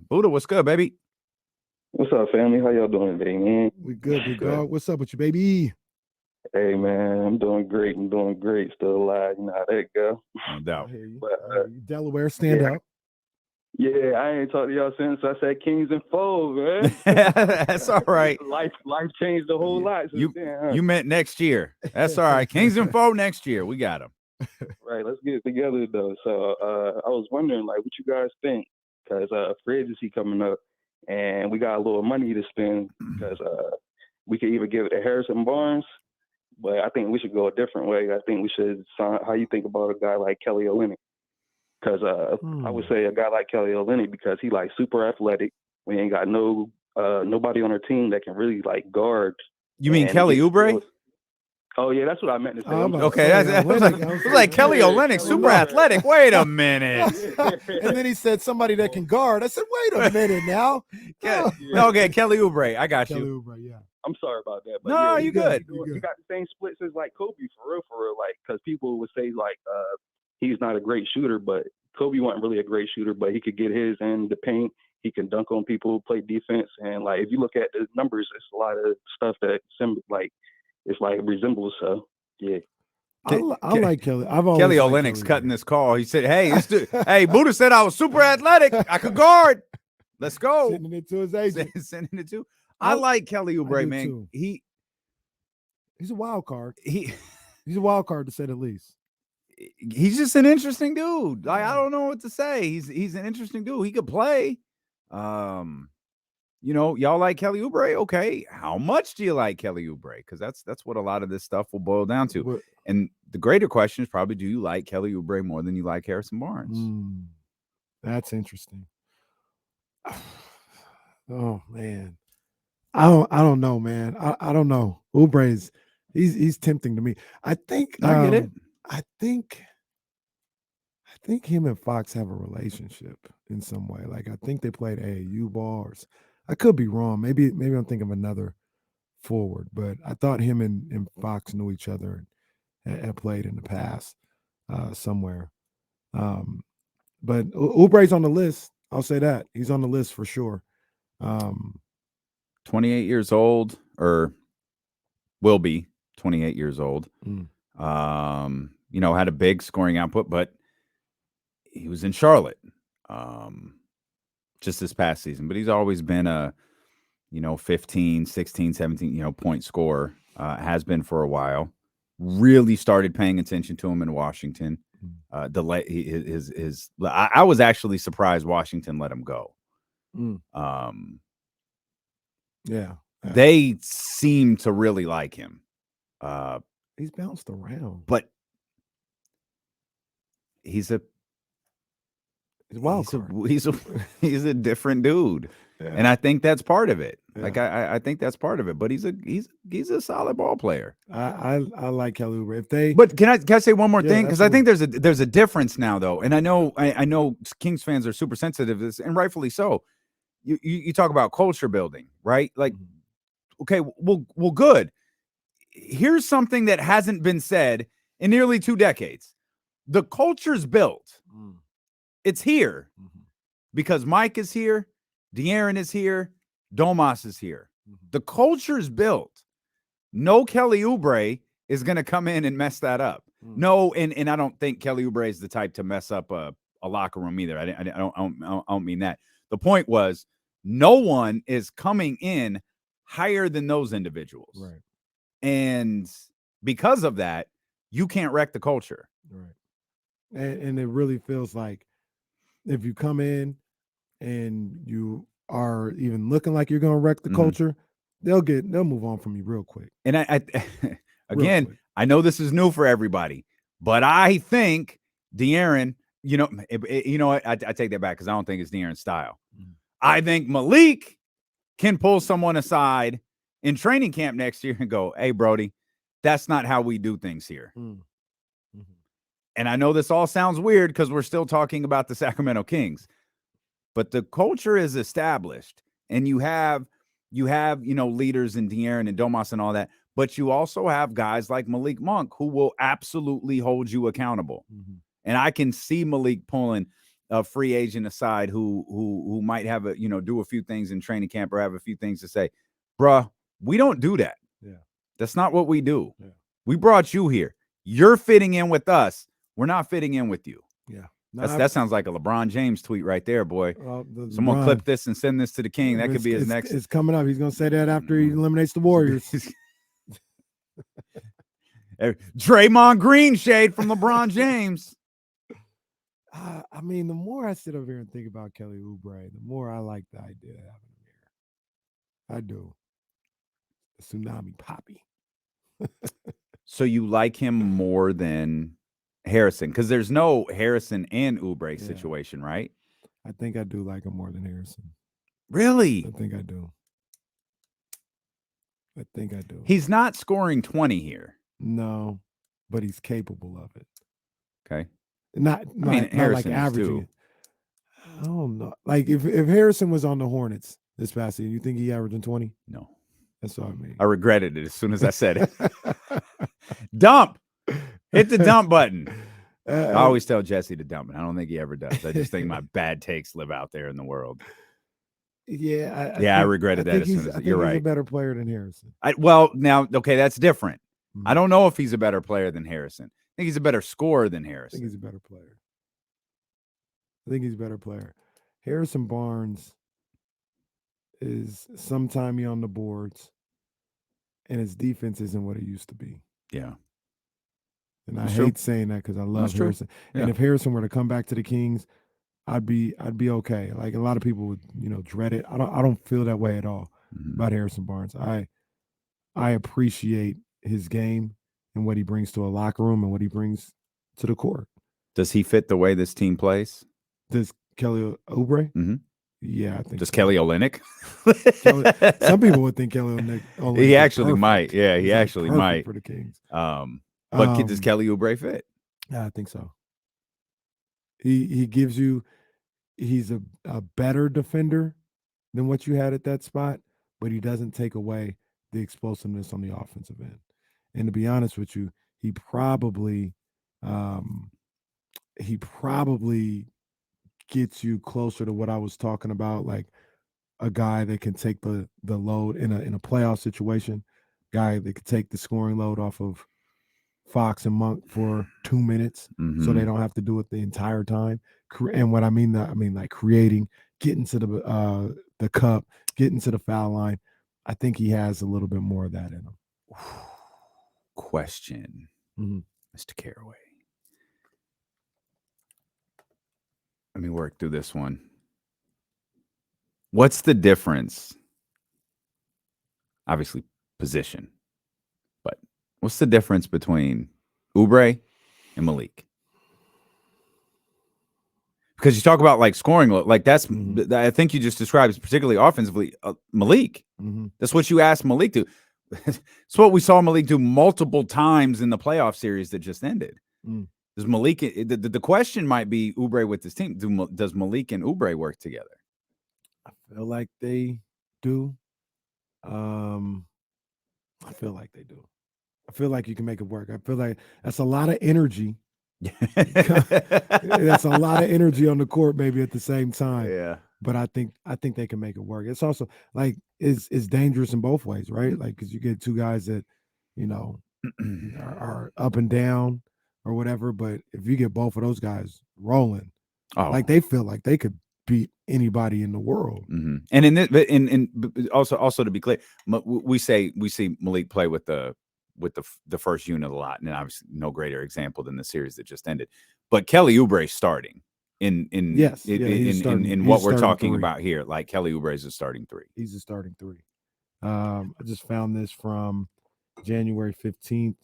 Buddha, what's good, baby? What's up, family? How y'all doing today, man? We good, big dog. What's up with you, baby? Hey, man, I'm doing great. Still alive. You know how that go. No doubt. I hear you. But Delaware, stand up. yeah, I ain't talked to y'all since I said Kings and Foes, man. That's all right. Life changed a whole lot since then, huh? You meant next year. That's all right. Kings and Foe next year. We got them. Right, let's get it together, though. So I was wondering, like, what you guys think? Because free agency coming up, and we got a little money to spend because we could either give it to Harrison Barnes, but I think we should go a different way. I think we should sign. How you think about a guy like Kelly Olynyk? Because I would say a guy like Kelly Olynyk because he like super athletic. We ain't got nobody on our team that can really like guard. You mean Kelly Oubre? Oh yeah, that's what I meant to say. Okay, I was like Kelly Olynyk, super athletic. Wait a minute. And then he said somebody that can guard. I said, wait a minute now. Okay, Kelly Oubre. I got Kelly you. Oubre, yeah. I'm sorry about that. But No, yeah, you good. You got the same splits as like Kobe for real. Like, because people would say like he's not a great shooter, but Kobe wasn't really a great shooter, but he could get his in the paint. He can dunk on people, play defense, and like if you look at the numbers, it's a lot of stuff that it's like resembles. So yeah. I like Kelly. Kelly Olynyk's cutting this call. He said, "Hey, Buddha said I was super athletic. I could guard. Let's go." Sending it to his agent. Sending it to. I like Kelly Oubre, man. Too. He's a wild card. He's a wild card to say the least. He's just an interesting dude. Like I don't know what to say. He's an interesting dude. He could play. Y'all like Kelly Oubre? Okay. How much do you like Kelly Oubre? Because that's what a lot of this stuff will boil down to. And the greater question is probably, do you like Kelly Oubre more than you like Harrison Barnes? That's interesting. Oh man. I don't know, man. I don't know. Oubre's he's tempting to me. I think I get it. I think him and Fox have a relationship in some way. Like I think they played AAU ball. I could be wrong. Maybe I'm thinking of another forward, but I thought him and Fox knew each other and had played in the past somewhere. But Oubre's on the list. I'll say that. He's on the list for sure. 28 years old, or will be 28 years old. Had a big scoring output, but he was in Charlotte just this past season. But he's always been a 15, 16, 17 point scorer. Has been for a while. Really started paying attention to him in Washington. I was actually surprised Washington let him go. Yeah. They seem to really like him. He's bounced around, but he's a wild card. He's a different dude, and I think that's part of it. Yeah. Like I think that's part of it. But he's a solid ball player. I like Kelly Oubre. But can I say one more thing? Because I think there's a difference now, though, and I know Kings fans are super sensitive to this, and rightfully so. You talk about culture building, right? Like, okay, well, good. Here's something that hasn't been said in nearly 2 decades. The culture's built. It's here because Mike is here, De'Aaron is here, Domas is here. The culture's built. No Kelly Oubre is going to come in and mess that up. No, and I don't think Kelly Oubre is the type to mess up a locker room either. I don't mean that. The point was, no one is coming in higher than those individuals. Right. And because of that, you can't wreck the culture. Right. And it really feels like if you come in and you are even looking like you're going to wreck the culture, they'll move on from you real quick. And I again, I know this is new for everybody, but I think De'Aaron, I take that back because I don't think it's De'Aaron's style. I think Malik can pull someone aside in training camp next year and go, "Hey, Brody, that's not how we do things here." And I know this all sounds weird because we're still talking about the Sacramento Kings, but the culture is established, and you have leaders in De'Aaron and Domas and all that, but you also have guys like Malik Monk who will absolutely hold you accountable. And I can see Malik pulling, a free agent aside who might have a, do a few things in training camp or have a few things to say, bruh, we don't do that. Yeah. That's not what we do. Yeah. We brought you here. You're fitting in with us. We're not fitting in with you. Yeah. That sounds like a LeBron James tweet right there, boy. Someone LeBron, clip this and send this to the king. That could be his next. It's coming up. He's going to say that after he eliminates the Warriors. Draymond Green shade from LeBron James. I mean, the more I sit over here and think about Kelly Oubre, the more I like the idea of having him here. I do. The tsunami poppy. So you like him more than Harrison? Because there's no Harrison and Oubre situation, right? I think I do like him more than Harrison. Really? I think I do. He's not scoring 20 here. No, but he's capable of it. Okay. Not Harrison like averaging too. it. I don't know. Like if Harrison was on the Hornets this past season, you think he averaging 20? No. That's what I mean. I regretted it as soon as I said it. Dump. Hit the dump button. I always tell Jesse to dump it. I don't think he ever does. I just think my bad takes live out there in the world. Yeah. I regretted that as soon as you're right. He's a better player than Harrison. That's different. Mm-hmm. I don't know if he's a better player than Harrison. I think he's a better scorer than Harrison. I think he's a better player. Harrison Barnes is sometime on the boards, and his defense isn't what it used to be. Yeah. And I hate saying that because I love Harrison. Yeah. And if Harrison were to come back to the Kings, I'd be okay. Like a lot of people would, dread it. I don't feel that way at all about Harrison Barnes. I appreciate his game and what he brings to a locker room and what he brings to the court. Does he fit the way this team plays? Does Kelly Oubre? Mm-hmm. Yeah, I think. Does Kelly Olynyk? Some people would think Kelly Olynyk. He actually might. Yeah, he actually might for the Kings. But does Kelly Oubre fit? Yeah, I think so. He gives you. He's a better defender than what you had at that spot, but he doesn't take away the explosiveness on the offensive end. And to be honest with you, he probably gets you closer to what I was talking about, like a guy that can take the load in a playoff situation, guy that could take the scoring load off of Fox and Monk for 2 minutes, so they don't have to do it the entire time. And what I mean like creating, getting to the cup, getting to the foul line. I think he has a little bit more of that in him. Question, Mr. Caraway. Let me work through this one. What's the difference? Obviously, position. But what's the difference between Oubre and Malik? Because you talk about like scoring, like that's I think you just described particularly offensively Malik. That's what you asked Malik to. It's what we saw Malik do multiple times in the playoff series that just ended. Does Malik? The question might be Oubre with this team. Does Malik and Oubre work together? I feel like they do. I feel like they do. I feel like you can make it work. I feel like that's a lot of energy. That's a lot of energy on the court, maybe at the same time. Yeah. But I think they can make it work. It's also like it's dangerous in both ways, right? Like because you get two guys that, are up and down or whatever. But if you get both of those guys rolling, like they feel like they could beat anybody in the world. And in also to be clear, we see Malik play with the first unit a lot, and obviously no greater example than the series that just ended. But Kelly Oubre starting in what we're talking about here, like Kelly Oubre is a starting three. He's a starting three. I just found this from January 15th,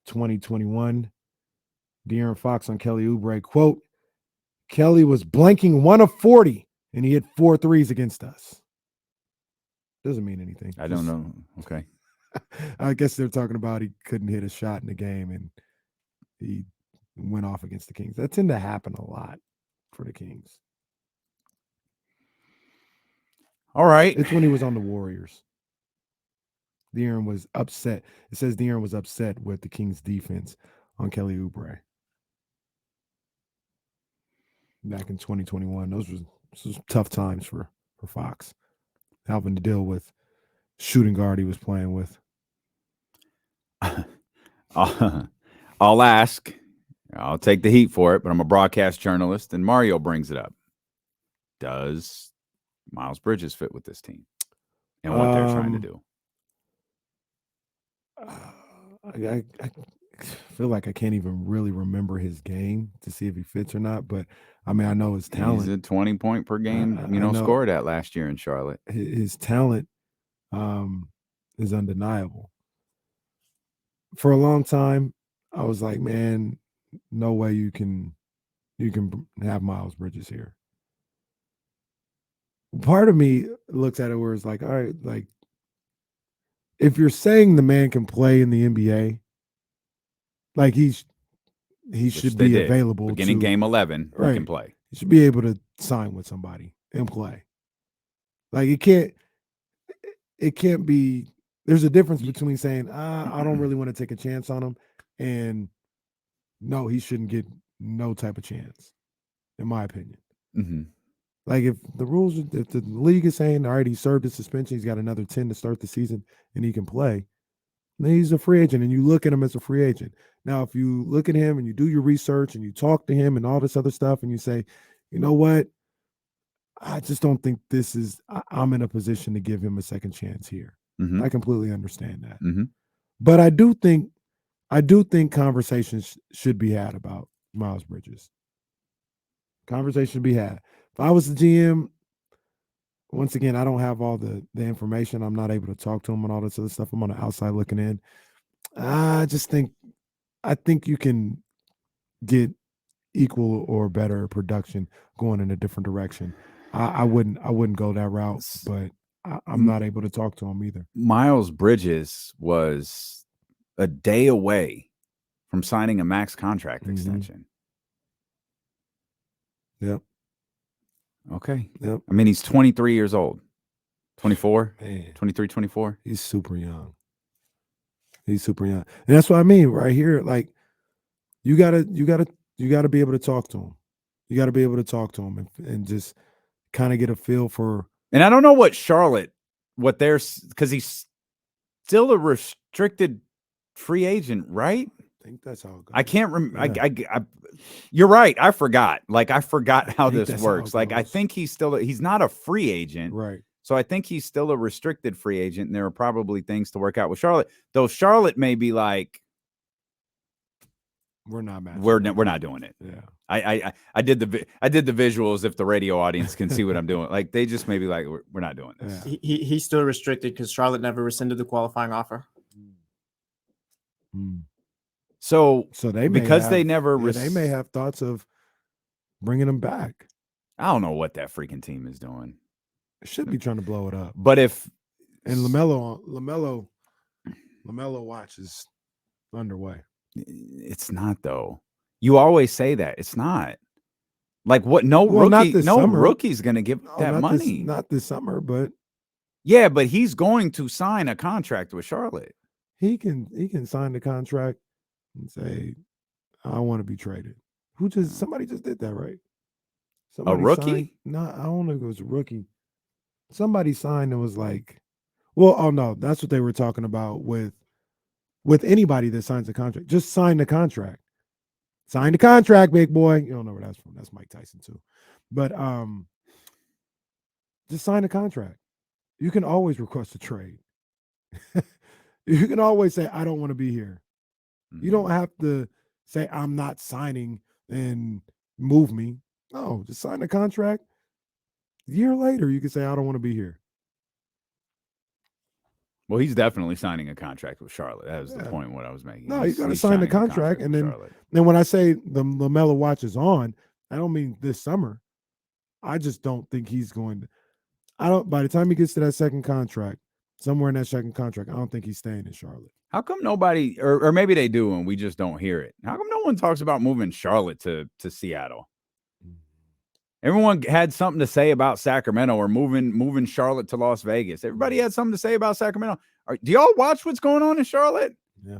2021. De'Aaron Fox on Kelly Oubre, quote, Kelly was blanking 1 of 40 and he hit 4 threes against us. Doesn't mean anything. I don't know. Okay. I guess they're talking about he couldn't hit a shot in the game and he went off against the Kings. That tend to happen a lot for the Kings. All right. It's when he was on the Warriors. De'Aaron was upset. It says De'Aaron was upset with the Kings defense on Kelly Oubre. back in 2021. Those was tough times for Fox, having to deal with shooting guard he was playing with. I'll ask. I'll take the heat for it, but I'm a broadcast journalist, and Mario brings it up. Does Miles Bridges fit with this team and what they're trying to do? I feel like I can't even really remember his game to see if he fits or not, but I mean, I know his talent. He's a 20-point per game, scored at last year in Charlotte. His talent is undeniable. For a long time, I was like, man, no way you can have Miles Bridges here. Part of me looks at it where it's like, all right, like, if you're saying the man can play in the NBA, like he should be available. Beginning game 11, right. He can play. He should be able to sign with somebody and play. Like it can't be. There's a difference between saying, I don't really want to take a chance on him, and no, he shouldn't get no type of chance, in my opinion. Mm-hmm. Like if the league is saying, all right, he served his suspension, he's got another 10 to start the season, and he can play, then he's a free agent, and you look at him as a free agent. Now, if you look at him and you do your research and you talk to him and all this other stuff, and you say, you know what, I just don't think I'm in a position to give him a second chance here. Mm-hmm. I completely understand that. Mm-hmm. But I do think conversations should be had about Miles Bridges. Conversation should be had. If I was the GM, once again, I don't have all the information. I'm not able to talk to him and all this other stuff. I'm on the outside looking in. I think you can get equal or better production going in a different direction. I wouldn't go that route, but I'm not able to talk to him either. Miles Bridges was a day away from signing a max contract extension. Yep. Okay. Yep. I mean, he's 23 years old. 24? Man. 23, 24? He's super young. He's super young. And that's what I mean right here. Like, you gotta be able to talk to him. You got to be able to talk to him and just kind of get a feel for. And I don't know what because he's still a restricted free agent, right? I think that's how it goes. I can't remember. Yeah. You're right. I forgot. Like, I forgot how this works. Like, I think he's not a free agent. Right. So I think he's still a restricted free agent, and there are probably things to work out with Charlotte. Though Charlotte may be like, we're not matching. We're not doing it. Yeah. I did the visuals. If the radio audience can see what I'm doing, like they just maybe like we're not doing this. Yeah. He's still restricted because Charlotte never rescinded the qualifying offer. So they may have thoughts of bringing him back. I don't know what that freaking team is doing. It should be trying to blow it up. But and LaMelo watch is underway. It's not though. You always say that. It's not. Like what? Rookie's going to give that money. Not this summer, but yeah, but he's going to sign a contract with Charlotte. He can sign the contract and say, I want to be traded. Somebody just did that, right? A rookie? No, I don't know if it was a rookie. Somebody signed and was like, well, oh no, that's what they were talking about with anybody that signs a contract. Just sign the contract. Sign the contract, big boy. You don't know where that's from. That's Mike Tyson too. But just sign the contract. You can always request a trade. You can always say, I don't want to be here. You don't have to say, I'm not signing and move me. No, just sign the contract. A year later, you can say, I don't want to be here. Well, he's definitely signing a contract with Charlotte. That was the point what I was making. No, he's going to sign the contract. And then when I say the LaMelo watch is on, I don't mean this summer. I just don't think he's going to. By the time he gets to that second contract, somewhere in that second contract, I don't think he's staying in Charlotte. How come nobody, or maybe they do and we just don't hear it? How come no one talks about moving Charlotte to Seattle? Everyone had something to say about Sacramento or moving Charlotte to Las Vegas. Everybody had something to say about Sacramento. Do y'all watch what's going on in Charlotte? Yeah.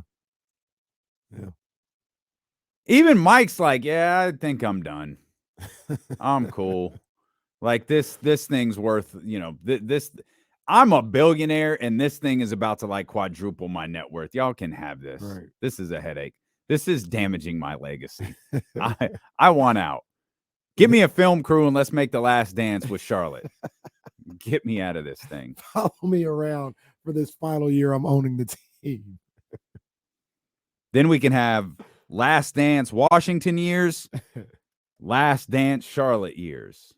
Even Mike's like, yeah, I think I'm done. I'm cool. Like this thing's worth, this. I'm a billionaire, and this thing is about to like quadruple my net worth. Y'all can have this. Right. This is a headache. This is damaging my legacy. I want out. Give me a film crew and let's make The Last Dance with Charlotte. Get me out of this thing. Follow me around for this final year. I'm owning the team. Then we can have Last Dance Washington years, Last Dance Charlotte years.